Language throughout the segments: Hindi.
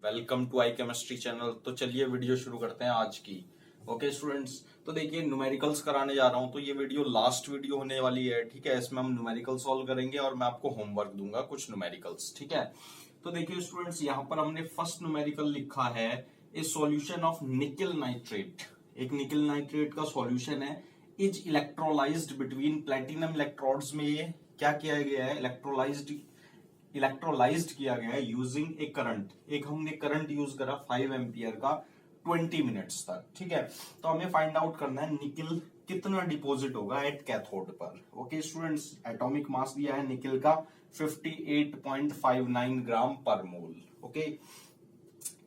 Welcome to I chemistry channel. तो चलिए वीडियो शुरू करते हैं आज की। ओके स्टूडेंट्स, तो देखिए न्यूमेरिकल्स कराने जा रहा हूं, तो ये वीडियो लास्ट वीडियो होने वाली है। ठीक है, इसमें हम न्यूमेरिकल सॉल्व करेंगे और मैं आपको होमवर्क दूंगा कुछ न्यूमेरिकल्स। ठीक है, तो देखिए स्टूडेंट्स, यहाँ पर हमने फर्स्ट न्यूमेरिकल लिखा है ए सॉल्यूशन ऑफ निकल नाइट्रेट। एक निकल नाइट्रेट का सॉल्यूशन है, is electrolysed between platinum electrodes में। ये क्या किया गया है, इलेक्ट्रोलाइज्ड किया गया है यूजिंग ए करंट। एक हमने करंट यूज करा 5 एम्पियर का 20 मिनट्स तक। ठीक है, तो हमें फाइंड आउट करना है निकल कितना डिपॉजिट होगा एट कैथोड पर। ओके स्टूडेंट्स, एटॉमिक मास दिया है निकल का 58.59 ग्राम पर मोल। ओके,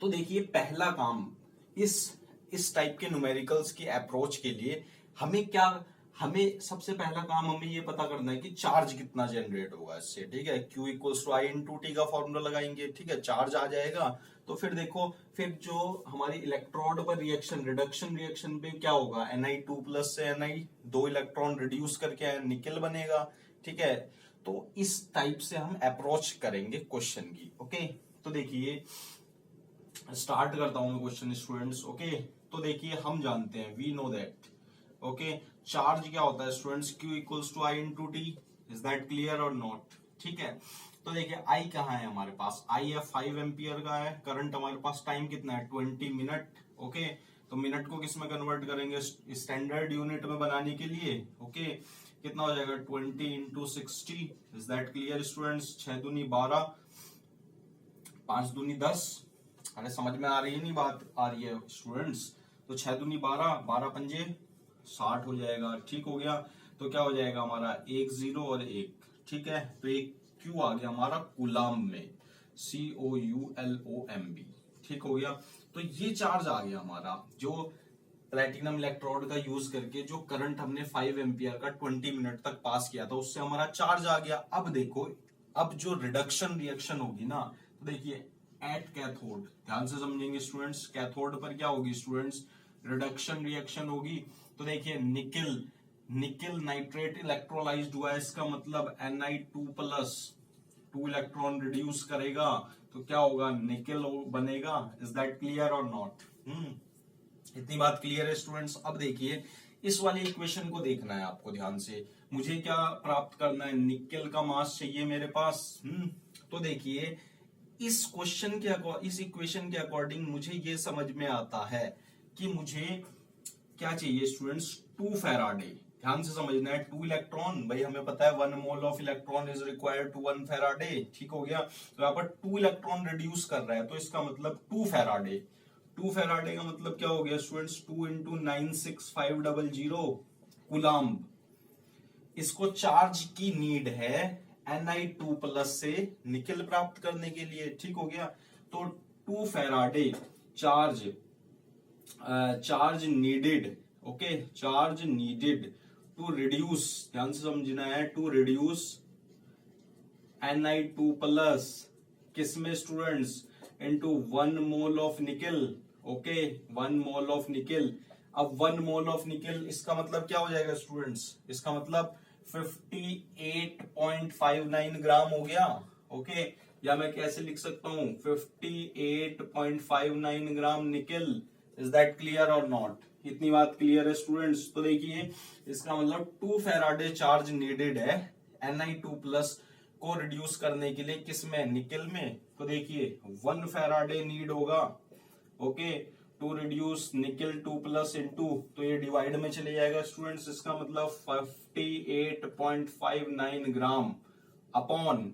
तो देखिए पहला काम इस टाइप के न्यूमेरिकल्स की अप्रोच के लिए हमें सबसे पहला काम हमें ये पता करना है कि चार्ज कितना जनरेट होगा इससे। ठीक है, Q equals to I into T का फॉर्मूला लगाएंगे। ठीक है, चार्ज आ जाएगा तो फिर देखो, फिर जो हमारी इलेक्ट्रोड पर रिएक्शन, रिडक्शन रिएक्शन पे क्या होगा, Na2 प्लस से Na 2 इलेक्ट्रॉन रिड्यूस करके निकल बनेगा। ठीक है, तो इस टाइप से हम अप्रोच करेंगे क्वेश्चन की। ओके, तो देखिए स्टार्ट करता हूं मैं क्वेश्चन स्टूडेंट्स। ओके, तो देखिए हम जानते हैं, we know that okay charge क्या होता है students, Q equals to I into T. Is that clear और नॉट? ठीक है, तो देखिए I कहाँ है हमारे पास, I है 5 एम्पियर का है, करंट हमारे पास, टाइम कितना है 20 मिनट। ओके, तो मिनट को किस में कन्वर्ट करेंगे, स्टैंडर्ड यूनिट में बनाने के लिए। ओके, कितना हो जाएगा 20 into 60। Is that clear students? 6 दूनी 12, 5 दूनी 10। अरे समझ में आ रही है, नहीं बात आ रही है स्टूडेंट्स? तो 6 दूनी 12, 12 पंजे 60 हो जाएगा। ठीक हो गया, तो क्या हो जाएगा हमारा, एक जीरो और एक। ठीक है, तो एक Q आ गया हमारा कूलाम में, COULOMB। ठीक हो गया, तो ये चार्ज आ गया हमारा, जो प्लेटिनम इलेक्ट्रोड का यूज करके जो करंट हमने 5 एम्पियर का 20 मिनट तक पास किया था, उससे हमारा चार्ज आ गया। अब देखो, अब जो रिडक्शन रिएक्शन होगी ना, तो देखिए एट कैथोड, ध्यान से समझेंगे स्टूडेंट्स, कैथोड पर क्या होगी स्टूडेंट्स, रिडक्शन रिएक्शन होगी। तो देखिए निकल नाइट्रेट इलेक्ट्रोलाइज्ड हुआ है, इसका मतलब Na2 प्लस 2 इलेक्ट्रॉन रिड्यूस करेगा, तो क्या होगा, निकल बनेगा। इज दैट क्लियर और नॉट? इतनी बात क्लियर है स्टूडेंट्स? अब देखिए इस वाली इक्वेशन को देखना है आपको ध्यान से। मुझे क्या प्राप्त करना है, निकल का मास चाहिए मेरे पास। तो देखिए इस इक्वेशन के अकॉर्डिंग मुझे ये समझ में आता है कि मुझे क्या चाहिए स्टूडेंट्स, 2 फेराडे। ध्यान से समझना है, 2 इलेक्ट्रॉन, भाई हमें पता है 1 mole of electron is required to 1 Faraday. ठीक हो गया, तो यहाँ पर 2 इलेक्ट्रॉन रिड्यूस कर रहा है, तो इसका मतलब 2 फेराडे। 2 फेराडे का मतलब क्या हो गया स्टूडेंट्स, 2 इंटू 96500 कूलाम्ब। इसको चार्ज की नीड है Na2 प्लस से निकल प्राप्त करने के लिए। ठीक हो गया, तो 2 Faraday charge needed. Okay, charge needed to reduce, ध्यान से समझना है, टू रिड्यूस Na2 प्लस किसमें students, into 1 mole of nickel. Okay, 1 mole of nickel. अब 1 मोल ऑफ निकल, इसका मतलब क्या हो जाएगा स्टूडेंट्स, इसका मतलब 58.59 ग्राम हो गया। ओके, या मैं कैसे लिख सकता हूं, 58.59 ग्राम निकल। इज दैट क्लियर और नॉट? इतनी बात क्लियर है स्टूडेंट्स? तो देखिए इसका मतलब 2 फेराडे चार्ज नीडेड है Na2 प्लस को रिड्यूस करने के लिए, किसमें, निकल में। तो देखिए 1 फेराडे नीड होगा। ओके, टू रिड्यूस निकल 2 प्लस इंटू, तो ये डिवाइड में चले जाएगा स्टूडेंट्स, इसका मतलब 58.59 ग्राम upon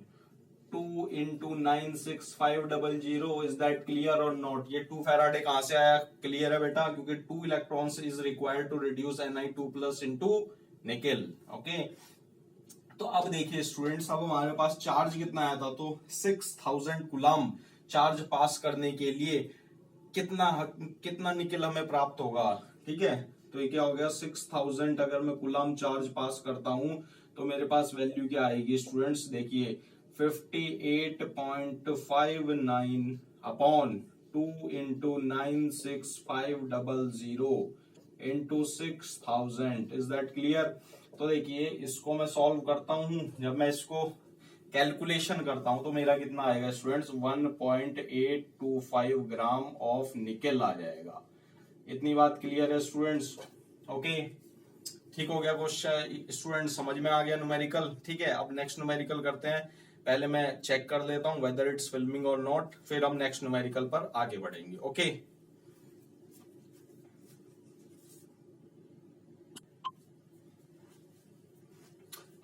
2 into 96500। Is that clear और नॉट? ये 2 फेराडे कहां से आया, क्लियर है बेटा, क्योंकि 2 electrons is required to reduce Na2 plus into nickel. Okay, तो अब देखिए स्टूडेंट्स, अब हमारे पास चार्ज कितना आया था, तो 6000 कूलम चार्ज पास करने के लिए कितना निकल हमें प्राप्त होगा। ठीक है, तो ये क्या हो गया, 6000 अगर मैं कूलम चार्ज पास करता हूं तो मेरे पास वैल्यू क्या आएगी स्टूडेंट्स, देखिए 58.59 upon 2 into 96500 into 6000। Is that clear? तो देखिए इसको मैं सॉल्व करता हूं, जब मैं इसको कैलकुलेशन करता हूं तो मेरा कितना आएगा स्टूडेंट्स, 1.825 ग्राम ऑफ निकेल आ जाएगा। इतनी बात क्लियर है स्टूडेंट्स? ओके, ठीक हो गया क्वेश्चन स्टूडेंट, समझ में आ गया न्यूमेरिकल। ठीक है, अब नेक्स्ट न्यूमेरिकल करते हैं। पहले मैं चेक कर लेता हूं वेदर इट्स फिल्मिंग और नॉट, फिर हम नेक्स्ट न्यूमेरिकल पर आगे बढ़ेंगे। ओके,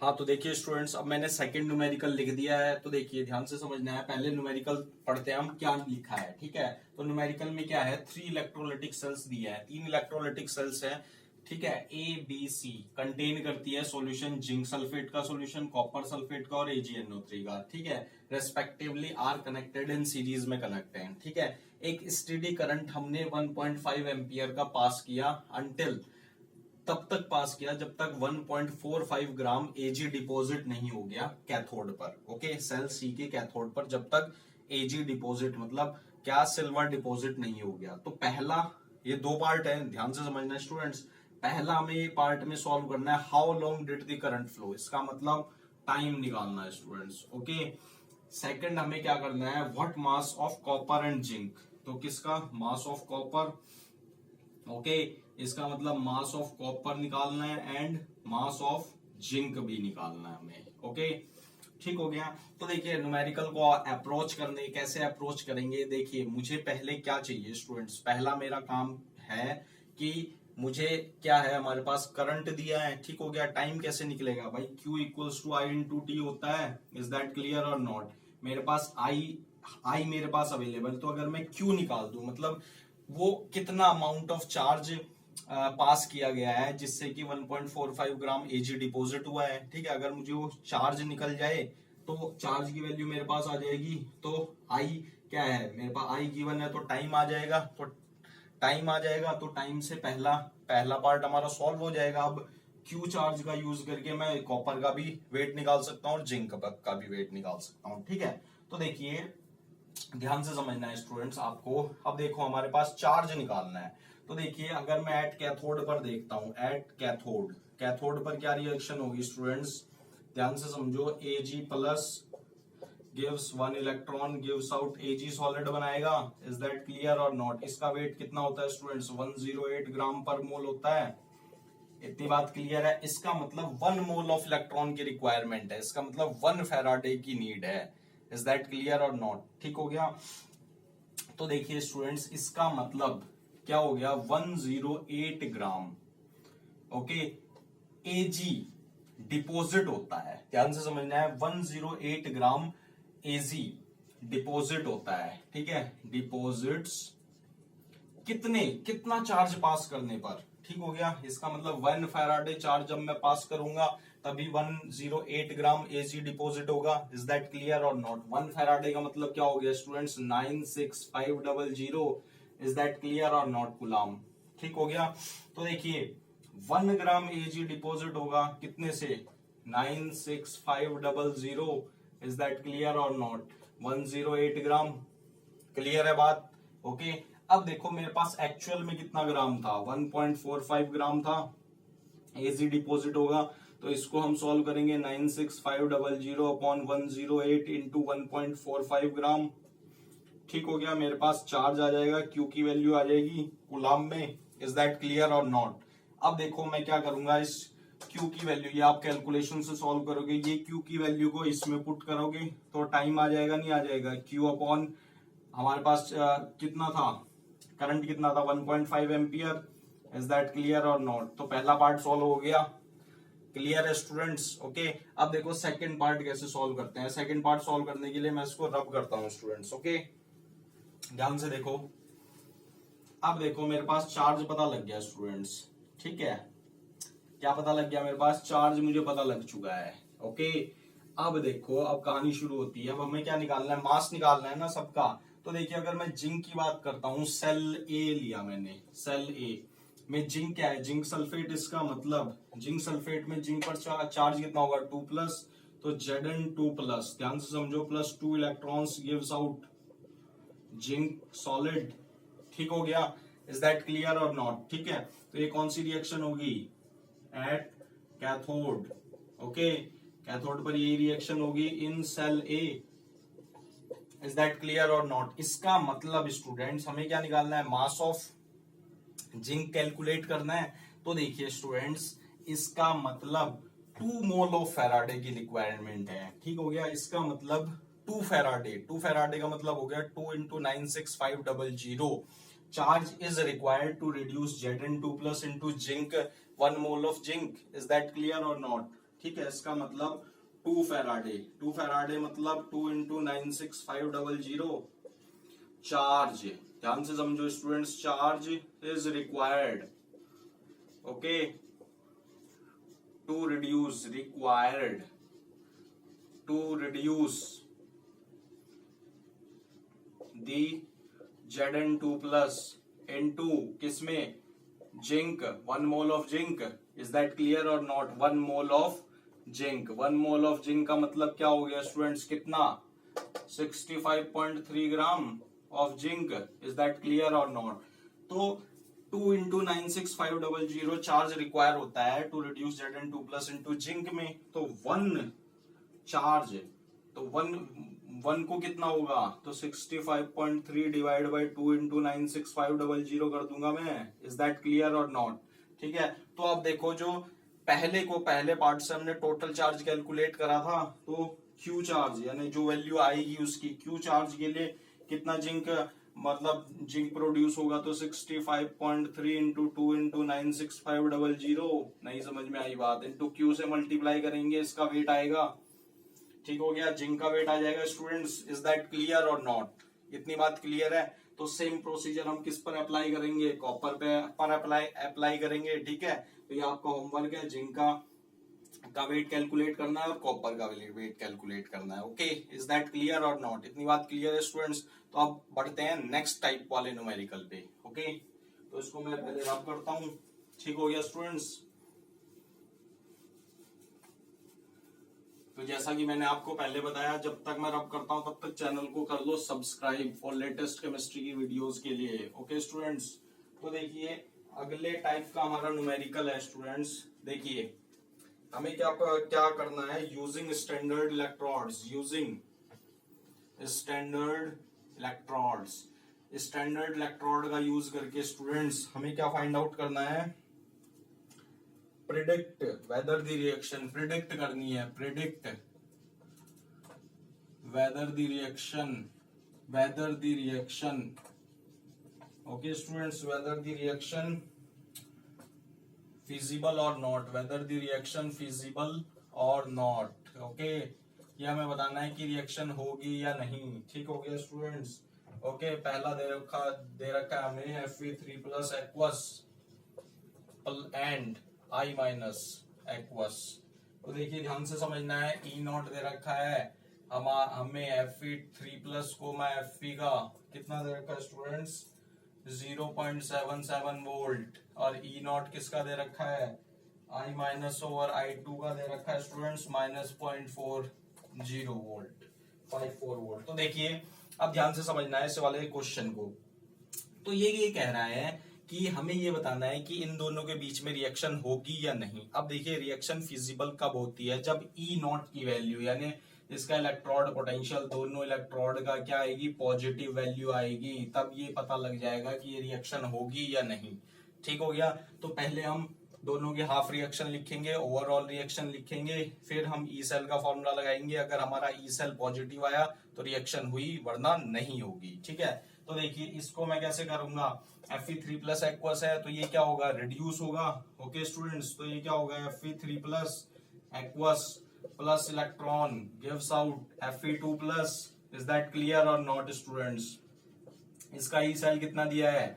हाँ तो देखिए स्टूडेंट्स, अब मैंने सेकंड न्यूमेरिकल लिख दिया है, तो देखिए ध्यान से समझना है। पहले न्यूमेरिकल पढ़ते हैं हम क्या लिखा है। ठीक है, तो न्यूमेरिकल में क्या है, 3 इलेक्ट्रोलाइटिक सेल्स दिया है, 3 इलेक्ट्रोलाइटिक सेल्स है। ठीक है, ए बी सी कंटेन करती है सॉल्यूशन जिंक सल्फेट का सॉल्यूशन, कॉपर सल्फेट का और AgNO3 का। ठीक है, respectively are connected in series में कनेक्ट है। ठीक है, एक स्टेडी करंट हमने 1.5 एम्पियर का पास किया, अंटिल तब तक पास किया जब तक 1.45 ग्राम Ag डिपॉजिट नहीं हो गया कैथोड पर। ओके, सेल सी के कैथोड पर जब तक Ag डिपॉजिट मतलब क्या, सिल्वर डिपॉजिट नहीं हो गया। तो पहला, ये 2 पार्ट है, ध्यान से समझना स्टूडेंट्स। पहला हमें ये पार्ट में सॉल्व करना है how long did the current flow, इसका मतलब टाइम निकालना है स्टूडेंट्स। ओके, सेकंड हमें क्या करना है, what mass of copper and zinc, तो किसका मास ऑफ कॉपर, ओके इसका मतलब मास ऑफ कॉपर निकालना है एंड मास ऑफ जिंक भी निकालना है हमें। ओके, ठीक हो गया। तो देखिए न्यूमेरिकल को अप्रोच करने, कैसे अप्रोच करेंगे, देखिए मुझे पहले क्या चाहिए स्टूडेंट्स, पहला मेरा काम है कि मुझे क्या है, हमारे पास करंट दिया है। ठीक हो गया, टाइम कैसे निकलेगा भाई, Q equals to I into T होता है, इज दैट क्लियर और नॉट। मेरे पास आई मेरे पास अवेलेबल, तो अगर मैं Q निकाल दूं मतलब वो कितना अमाउंट ऑफ चार्ज पास किया गया है जिससे कि 1.45 ग्राम Ag डिपॉजिट हुआ है। ठीक है, अगर मुझे वो चार्ज निकल जाए तो चार्ज की वैल्यू मेरे पास आ जाएगी। तो आई क्या है, मेरे पास आई गिवन है, तो टाइम आ जाएगा। तो टाइम आ जाएगा तो टाइम से पहला पार्ट हमारा सॉल्व हो जाएगा। अब क्यू चार्ज का यूज करके मैं कॉपर का भी वेट निकाल सकता हूँ और जिंक का भी वेट निकाल सकता हूँ। ठीक है, तो देखिए ध्यान से समझना है स्टूडेंट्स आपको। अब देखो हमारे पास चार्ज निकालना है, तो देखिए अगर मैं एट कैथोड पर देखता हूं, एट कैथोड, कैथोड पर क्या रिएक्शन होगी स्टूडेंट्स, ध्यान से समझो। Ag plus gives 1 electron, gives out Ag solid बनाएगा, इज दैट क्लियर और नॉट। इसका वेट कितना होता है स्टूडेंट्स, 108 ग्राम पर मोल होता है। इतनी बात क्लियर है, इसका मतलब 1 मोल ऑफ इलेक्ट्रॉन की रिक्वायरमेंट है, इसका मतलब 1 फैराडे की नीड है, इज दैट क्लियर और नॉट। ठीक हो गया, तो देखिए स्टूडेंट्स इसका मतलब क्या हो गया, 108 ग्राम ओके Ag डिपॉजिट होता है, ध्यान से समझना है। 108 ग्राम Ag डिपॉजिट होता है। ठीक है, डिपॉजिट्स कितना चार्ज पास करने पर। ठीक हो गया, इसका मतलब 1 फैराडे चार्ज जब मैं पास करूंगा तभी 108 ग्राम Ag डिपॉजिट होगा, इज दैट क्लियर और नॉट। 1 फैराडे का मतलब क्या हो गया स्टूडेंट्स, 96500, इज दैट क्लियर और नॉट कूलम। ठीक हो गया, तो देखिए 1 ग्राम Ag डिपॉजिट होगा कितने से, 96500, इज दैट क्लियर और नॉट, 108 ग्राम। क्लियर है बात? ओके, अब देखो मेरे पास एक्चुअल में कितना ग्राम था, 1.45 ग्राम था Ag डिपॉजिट होगा, तो इसको हम सॉल्व करेंगे 96500 अपॉन 108 इंटू 1.45 ग्राम। ठीक हो गया, मेरे पास चार्ज आ जाएगा, क्यू की वैल्यू आ जाएगी कूलम में, इज दैट क्लियर और नॉट। अब देखो मैं क्या करूंगा, इस क्यू की वैल्यू, ये आप कैलकुलेशन से सॉल्व करोगे, ये क्यू की वैल्यू को इसमें पुट करोगे तो टाइम आ जाएगा, नहीं आ जाएगा, क्यू अपॉन हमारे पास कितना था, करंट कितना था, 1.5 एम्पियर, इज दैट क्लियर और नॉट। तो पहला पार्ट सॉल्व हो गया, क्लियर है स्टूडेंट्स। ओके, अब देखो सेकंड पार्ट कैसे सॉल्व करते हैं। सेकंड पार्ट सॉल्व करने के लिए मैं इसको रब करता हूं स्टूडेंट्स। ओके, ध्यान से देखो, अब देखो मेरे पास चार्ज पता लग गया स्टूडेंट्स। ठीक है, क्या पता लग गया, मेरे पास चार्ज मुझे पता लग चुका है। ओके, अब देखो अब कहानी शुरू होती है। अब हमें क्या निकालना है, मास निकालना है ना सबका। तो देखिए अगर मैं जिंक की बात करता हूं, सेल ए लिया मैंने, सेल ए में जिंक क्या है, जिंक सल्फेट, इसका मतलब जिंक सल्फेट में जिंक पर चार्ज कितना होगा, 2+, तो Zn2+, ध्यान से समझो, +2 electrons gives out zinc solid. ठीक हो गया, इज दैट क्लियर और नॉट। ठीक है, तो ये कौन सी रिएक्शन होगी, एट कैथोड। ओके, कैथोड पर यही रिएक्शन होगी in cell A. Is that clear और नॉट? इसका मतलब स्टूडेंट्स हमें क्या निकालना है, मास ऑफ जिंक कैलकुलेट करना है। तो देखिए स्टूडेंट्स, इसका मतलब 2 मोल ऑफ फेराडे की रिक्वायरमेंट है। ठीक हो गया, इसका मतलब 2 फेराडे। 2 फेराडे का मतलब हो गया 2 into 96500 charge is required to reduce Zn2 plus into zinc 1 mole of zinc. Is that clear और नॉट? ठीक है, इसका मतलब 2 फेराडे। 2 फेराडे मतलब 2 इंटू 96500 चार्ज, ध्यान से समझो students, charge is required, okay, to reduce, required to reduce the Zn2 plus into किसमें, zinc, 1 mole of zinc. Is that clear और not? 1 mole of zinc. 1 mole of zinc का मतलब क्या हो गया स्टूडेंट्स, कितना, 65.3 gram of zinc. Is that clear और नॉट? तो 2 इंटू 96500 चार्ज रिक्वायर होता है to reduce Zn2 plus into zinc में। तो 1 चार्ज, तो 1 को कितना होगा, तो 65.3 डिवाइड बाई 2 इंटू 96500 कर दूंगा मैं। इज दैट क्लियर और नॉट? ठीक है, तो अब देखो, जो पहले पार्ट से हमने टोटल चार्ज कैलकुलेट करा था, तो क्यू चार्ज यानी जो वैल्यू आएगी उसकी, क्यू चार्ज के लिए कितना जिंक, मतलब जिंक प्रोड्यूस होगा, तो 65.3 इंटू 2 इंटू 96500, नहीं समझ में आई बात, इंटू क्यू से मल्टीप्लाई करेंगे, इसका वेट आएगा। ठीक हो गया, जिंक का वेट आ जाएगा स्टूडेंट्स। इज दैट क्लियर और नॉट? इतनी बात क्लियर है? तो सेम प्रोसीजर हम किस पर अप्लाई करेंगे, कॉपर पर अप्लाई करेंगे। ठीक है, तो ये आपका होमवर्क है, जिंक का वेट कैलकुलेट करना है और कॉपर का वेट कैलकुलेट करना है। ओके, इज दैट क्लियर और नॉट? इतनी बात क्लियर है स्टूडेंट्स? तो अब बढ़ते हैं नेक्स्ट टाइप वाले न्यूमेरिकल पे। ओके, तो इसको मैं पहले रब करता हूं। ठीक हो गया स्टूडेंट्स? तो जैसा कि मैंने आपको पहले बताया, जब तक मैं रब करता हूं तब तक चैनल को कर लो सब्सक्राइब फॉर लेटेस्ट केमिस्ट्री की वीडियोस के लिए। ओके स्टूडेंट्स, तो देखिए अगले टाइप का हमारा न्यूमेरिकल है स्टूडेंट्स। देखिए हमें क्या करना है, using standard electrodes, using standard electrodes. Standard electrode का यूज करके स्टूडेंट्स हमें क्या फाइंड आउट करना है, predict whether the reaction, predict करनी है, predict whether the reaction, okay students, whether the reaction feasible or not, whether the reaction feasible or not, okay, ये हमें बताना है कि रिएक्शन होगी या नहीं। ठीक हो गया स्टूडेंट्स? ओके, पहला दे रखा है हमें Fe3 plus aqueous and I minus aqueous. तो देखिए ध्यान से समझना है, E0 दे रखा है, हमें Fe3 प्लस को मैं Fe का कितना दे रखा है स्टूडेंट्स, 0.77 वोल्ट, और E0 किसका दे रखा है, I माइनस ओवर I2 का दे रखा है स्टूडेंट्स -0.40 वोल्ट, 54 वोल्ट। तो देखिए अब ध्यान से समझना है इस वाले क्वेश्चन को। तो ये कह रहा है कि हमें ये बताना है कि इन दोनों के बीच में रिएक्शन होगी या नहीं। अब देखिए रिएक्शन फिजिबल कब होती है, जब E0 की वैल्यू यानी इसका इलेक्ट्रोड पोटेंशियल, दोनों इलेक्ट्रोड का क्या आएगी, पॉजिटिव वैल्यू आएगी, तब ये पता लग जाएगा कि ये रिएक्शन होगी या नहीं। ठीक हो गया, तो पहले हम दोनों के हाफ रिएक्शन लिखेंगे, ओवरऑल रिएक्शन लिखेंगे, फिर हम ई सेल का फॉर्मूला लगाएंगे। अगर हमारा ई सेल पॉजिटिव आया तो रिएक्शन हुई, वरना नहीं होगी। ठीक है, तो देखिए इसको मैं कैसे करूंगा, Fe3 प्लस एक्वस है तो ये क्या होगा, रिड्यूस होगा। ओके स्टूडेंट्स, तो ये क्या होगा, Fe3 plus aqueous plus electron gives out Fe2 plus. Is that clear और नॉट स्टूडेंट्स? इसका ई सेल कितना दिया है,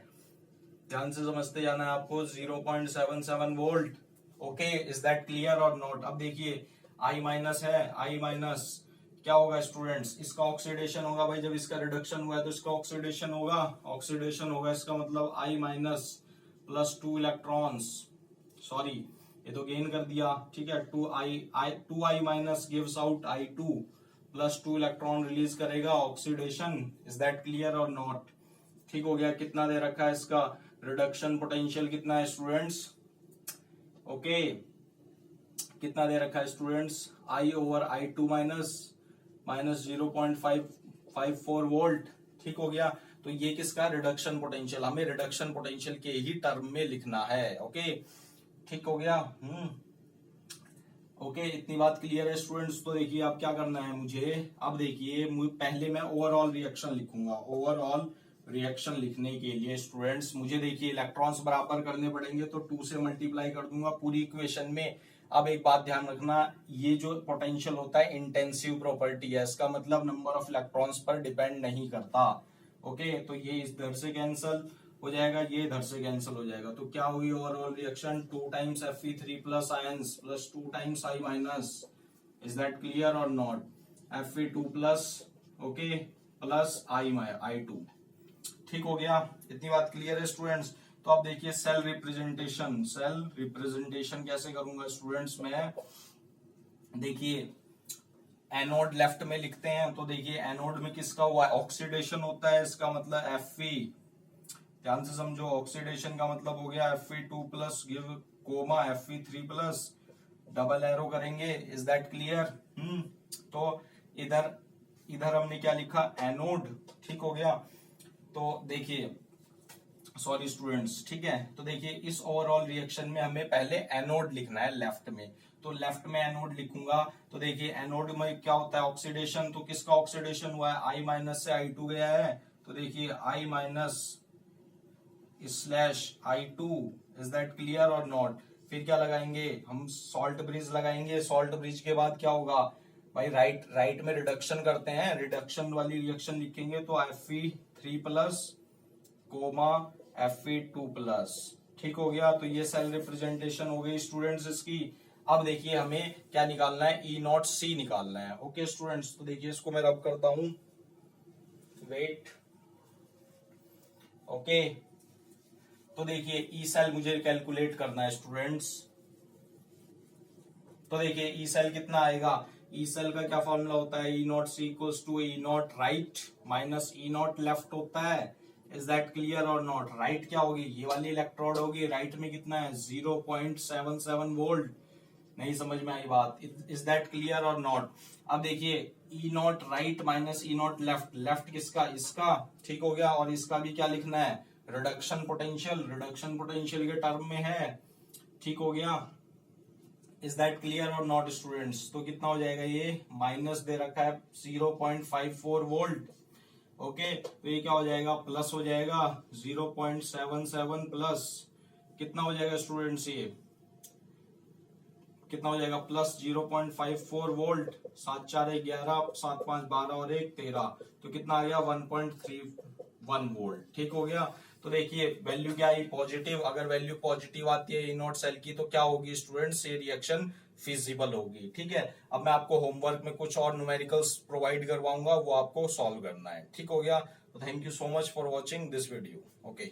ध्यान से समझते जाना है आपको, 0.77 volt. Okay, is that clear और नॉट? अब देखिए I माइनस है, I माइनस क्या होगा स्टूडेंट्स, इसका ऑक्सीडेशन होगा भाई, जब इसका रिडक्शन हुआ है तो इसका ऑक्सीडेशन होगा, इसका मतलब I minus plus 2 electrons, sorry ये तो गेन कर दिया। ठीक है, 2I minus gives out I2 plus 2 electron release करेगा, ऑक्सीडेशन। इज दैट क्लियर और नॉट? ठीक हो गया, कितना दे रखा है इसका रिडक्शन पोटेंशियल, कितना है स्टूडेंट्स? ओके, कितना दे रखा है स्टूडेंट्स, I/I2 माइनस 0.554 वोल्ट। ठीक हो गया। तो ये किसका रिडक्शन पोटेंशियल, हमें रिडक्शन पोटेंशियल के ही टर्म में लिखना है। ओके, ठीक हो गया। ओके, इतनी बात क्लियर है स्टूडेंट्स। तो देखिए अब क्या करना है मुझे, अब देखिए पहले मैं ओवरऑल रिएक्शन लिखूंगा। ओवरऑल रिएक्शन लिखने के लिए स्टूडेंट्स मुझे देखिए इलेक्ट्रॉन्स बराबर करने पड़ेंगे, तो 2 से मल्टीप्लाई कर दूंगा पूरी इक्वेशन में। अब एक बात ध्यान रखना, ये जो पोटेंशियल होता है इंटेंसिव प्रॉपर्टी है, इसका मतलब नंबर ऑफ इलेक्ट्रॉन्स पर डिपेंड नहीं करता। ओके, तो ये इधर से कैंसल हो जाएगा, ये इधर से कैंसिल हो जाएगा। तो क्या हुई overall reaction, 2 times Fe3 plus ions plus 2 times I minus. Is that clear और not? Fe2 plus okay plus I2। ठीक हो गया, इतनी बात क्लियर है स्टूडेंट्स। तो अब देखिए सेल रिप्रेजेंटेशन, सेल रिप्रेजेंटेशन कैसे करूंगा स्टूडेंट्स मैं, देखिए एनोड लेफ्ट में लिखते हैं। तो देखिए एनोड में किसका हुआ है, ऑक्सीडेशन होता है, इसका मतलब Fe, ध्यान से समझो, ऑक्सीडेशन का मतलब हो गया Fe2 plus give comma Fe3 plus, double arrow करेंगे। Is that clear? तो इधर हमने क्या लिखा, एनोड। ठीक हो गया। तो देखिए सॉरी स्टूडेंट्स, ठीक है। तो देखिए इस ओवरऑल रिएक्शन में हमें पहले एनोड लिखना है लेफ्ट में, तो लेफ्ट में एनोड लिखूंगा। तो देखिए एनोड में क्या होता है, ऑक्सीडेशन। तो किसका ऑक्सीडेशन हुआ है, I माइनस से I2 गया है। तो देखिए I minus /I2। Is that clear और नॉट? फिर क्या लगाएंगे हम, सॉल्ट ब्रिज लगाएंगे। सॉल्ट ब्रिज के बाद क्या होगा भाई, राइट में रिडक्शन करते हैं, रिडक्शन वाली रिएक्शन लिखेंगे। तो Fe3 plus coma Fe2 plus. ठीक हो गया। तो ये सेल रिप्रेजेंटेशन हो गई स्टूडेंट्स इसकी। अब देखिए हमें क्या निकालना है, E0C निकालना है। ओके स्टूडेंट्स, तो देखिए इसको मैं रब करता हूं, वेट। ओके, तो देखिए ई सेल मुझे कैलकुलेट करना है स्टूडेंट्स। तो देखिए ई सेल कितना आएगा, ई सेल का क्या फॉर्मूला होता है, E0C equals to E0 right minus E0 left होता है। इज दैट क्लियर और नॉट? राइट क्या होगी, ये वाली इलेक्ट्रोड होगी, राइट में कितना है 0.77 वोल्ट। नहीं समझ में आई बात? इज दैट क्लियर और नॉट? अब देखिए E0 right minus E0 left, left किसका, इसका। ठीक हो गया। और इसका भी क्या लिखना है, रिडक्शन पोटेंशियल, रिडक्शन पोटेंशियल के टर्म में है। ठीक हो गया। इज दैट क्लियर और नॉट स्टूडेंट्स? तो कितना हो जाएगा, ये माइनस दे रखा है 0.54 वोल्ट। ओके, तो ये क्या हो जाएगा, प्लस हो जाएगा 0.77 प्लस कितना हो जाएगा स्टूडेंट्स, ये कितना हो जाएगा, प्लस 0.54 वोल्ट। 7 4 11, 7 5 12 और 1 13, तो कितना आ गया 1.31 वोल्ट। ठीक हो गया। तो देखिए वैल्यू क्या आई, पॉजिटिव। अगर वैल्यू पॉजिटिव आती है E0 सेल की, तो क्या होगी स्टूडेंट्स, ये रिएक्शन फिजिबल होगी। ठीक है। अब मैं आपको होमवर्क में कुछ और न्यूमेरिकल्स प्रोवाइड करवाऊंगा, वो आपको सॉल्व करना है। ठीक हो गया। तो thank you so much for watching this video. Okay.